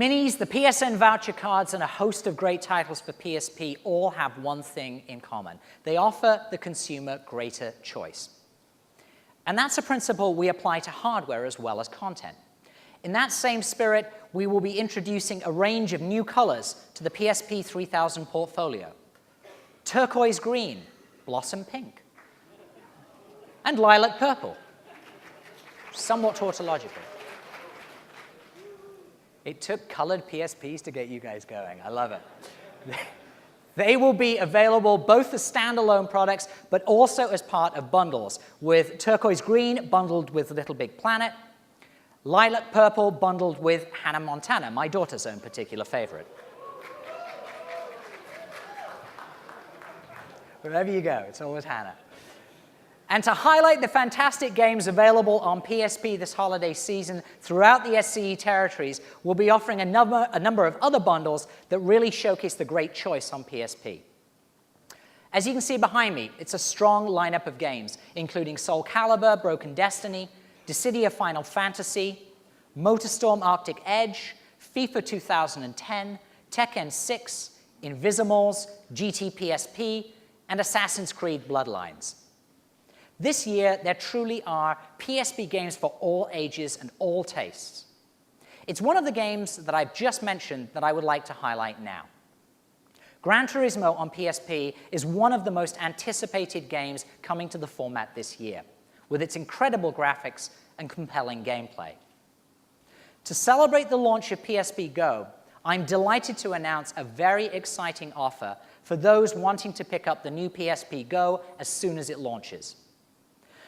Minis, the PSN voucher cards, and a host of great titles for PSP all have one thing in common. They offer the consumer greater choice. And that's a principle we apply to hardware as well as content. In that same spirit, we will be introducing a range of new colors to the PSP 3000 portfolio. Turquoise green, blossom pink, and lilac purple. Somewhat tautological. It took colored PSPs to get you guys going. I love it. They will be available both as standalone products, but also as part of bundles, with turquoise green bundled with Little Big Planet, lilac purple bundled with Hannah Montana, my daughter's own particular favorite. Wherever you go, it's always Hannah. And to highlight the fantastic games available on PSP this holiday season throughout the SCE territories, we'll be offering a number of other bundles that really showcase the great choice on PSP. As you can see behind me, it's a strong lineup of games, including Soul Calibur, Broken Destiny, Dissidia Final Fantasy, MotorStorm Arctic Edge, FIFA 2010, Tekken 6, Invisimals, GT PSP, and Assassin's Creed Bloodlines. This year, there truly are PSP games for all ages and all tastes. It's one of the games that I've just mentioned that I would like to highlight now. Gran Turismo on PSP is one of the most anticipated games coming to the format this year, with its incredible graphics and compelling gameplay. To celebrate the launch of PSP Go, I'm delighted to announce a very exciting offer for those wanting to pick up the new PSP Go as soon as it launches.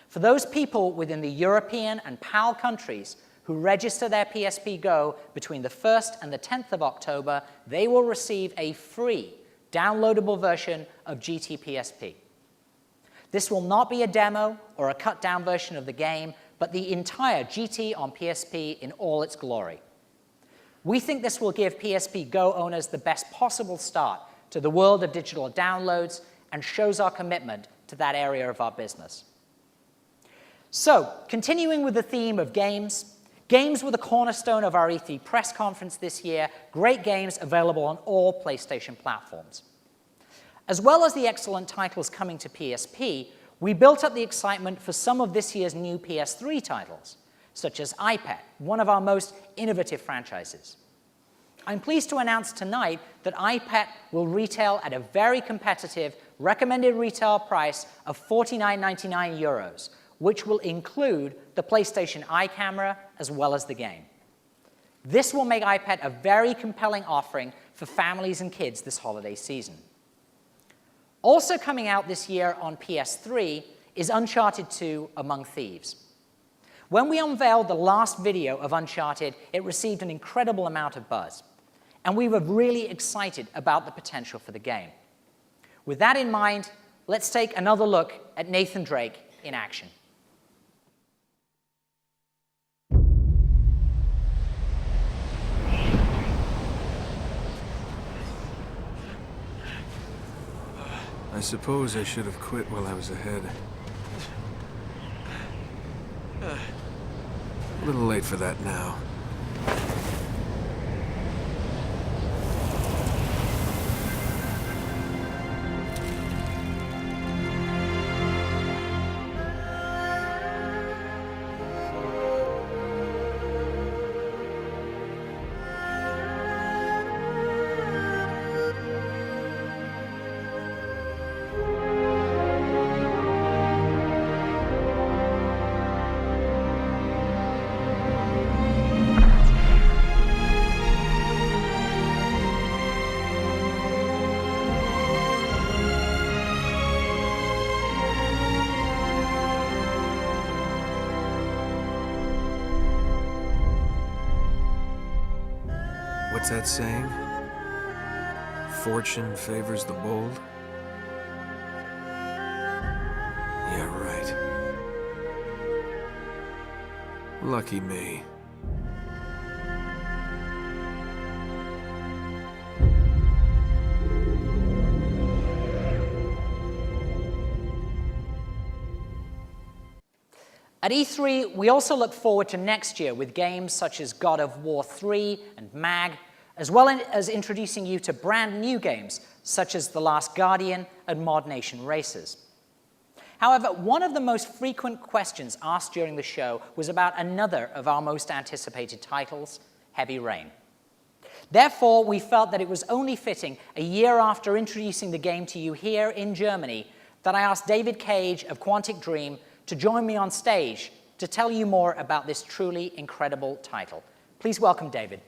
For those people within the European and PAL countries who register their PSP Go between the 1st and the 10th of October, they will receive a free downloadable version of GT PSP. This will not be a demo or a cut-down version of the game, but the entire GT on PSP in all its glory. We think this will give PSP Go owners the best possible start to the world of digital downloads and shows our commitment to that area of our business. So, continuing with the theme of games, games were the cornerstone of our E3 press conference this year, great games available on all PlayStation platforms. As well as the excellent titles coming to PSP, we built up the excitement for some of this year's new PS3 titles, such as iPad, one of our most innovative franchises. I'm pleased to announce tonight that iPad will retail at a very competitive recommended retail price of €49.99, which will include the PlayStation Eye camera as well as the game. This will make iPad a very compelling offering for families and kids this holiday season. Also coming out this year on PS3 is Uncharted 2: Among Thieves. When we unveiled the last video of Uncharted, it received an incredible amount of buzz, and we were really excited about the potential for the game. With that in mind, let's take another look at Nathan Drake in action. I suppose I should have quit while I was ahead. A little late for that now. What's that saying? Fortune favors the bold? Yeah, right. Lucky me. At E3, we also look forward to next year with games such as God of War 3 and MAG, as well as introducing you to brand new games such as The Last Guardian and Mod Nation Racers. However, one of the most frequent questions asked during the show was about another of our most anticipated titles, Heavy Rain. Therefore, we felt that it was only fitting, a year after introducing the game to you here in Germany, that I asked David Cage of Quantic Dream to join me on stage to tell you more about this truly incredible title. Please welcome David.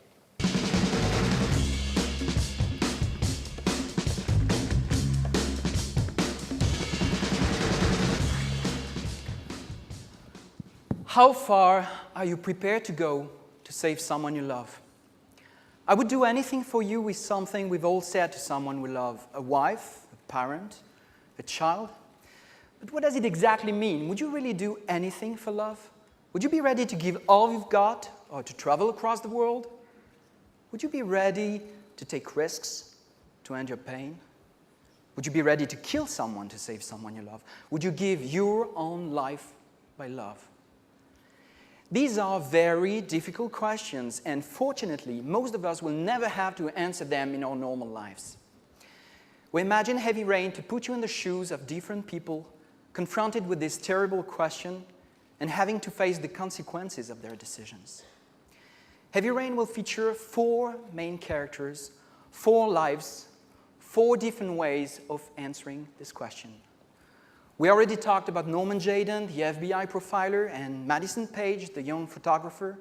How far are you prepared to go to save someone you love? I would do anything for you is something we've all said to someone we love, a wife, a parent, a child. But what does it exactly mean? Would you really do anything for love? Would you be ready to give all you've got or to travel across the world? Would you be ready to take risks to end your pain? Would you be ready to kill someone to save someone you love? Would you give your own life by love? These are very difficult questions, and fortunately, most of us will never have to answer them in our normal lives. We imagine Heavy Rain to put you in the shoes of different people confronted with this terrible question and having to face the consequences of their decisions. Heavy Rain will feature 4 main characters, 4 lives, 4 different ways of answering this question. We already talked about Norman Jayden, the FBI profiler, and Madison Page, the young photographer.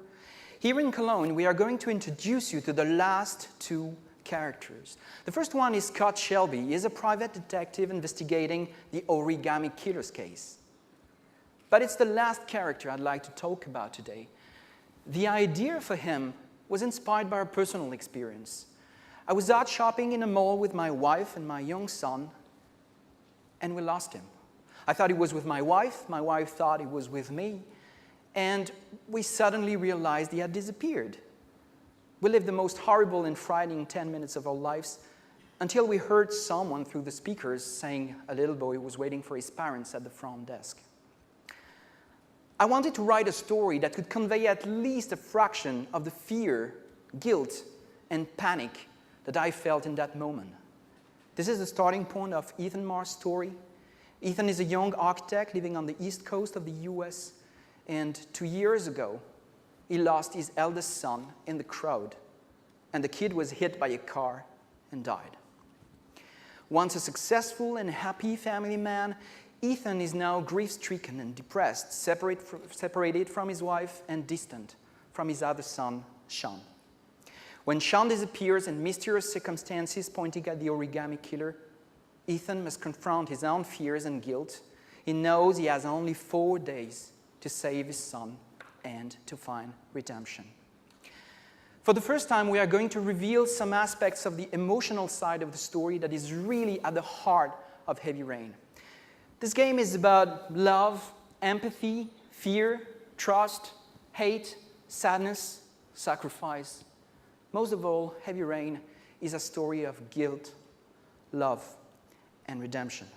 Here in Cologne, we are going to introduce you to the last 2 characters. The first one is Scott Shelby. He is a private detective investigating the Origami Killer's case. But it's the last character I'd like to talk about today. The idea for him was inspired by a personal experience. I was out shopping in a mall with my wife and my young son, and we lost him. I thought he was with my wife thought he was with me, and we suddenly realized he had disappeared. We lived the most horrible and frightening 10 minutes of our lives until we heard someone through the speakers saying a little boy was waiting for his parents at the front desk. I wanted to write a story that could convey at least a fraction of the fear, guilt, and panic that I felt in that moment. This is the starting point of Ethan Marr's story. Ethan is a young architect living on the east coast of the US, and 2 years ago, he lost his eldest son in the crowd, and the kid was hit by a car and died. Once a successful and happy family man, Ethan is now grief-stricken and depressed, separated from his wife and distant from his other son, Sean. When Sean disappears in mysterious circumstances pointing at the Origami Killer, Ethan must confront his own fears and guilt. He knows he has only 4 days to save his son and to find redemption. For the first time, we are going to reveal some aspects of the emotional side of the story that is really at the heart of Heavy Rain. This game is about love, empathy, fear, trust, hate, sadness, sacrifice. Most of all, Heavy Rain is a story of guilt, love, and redemption.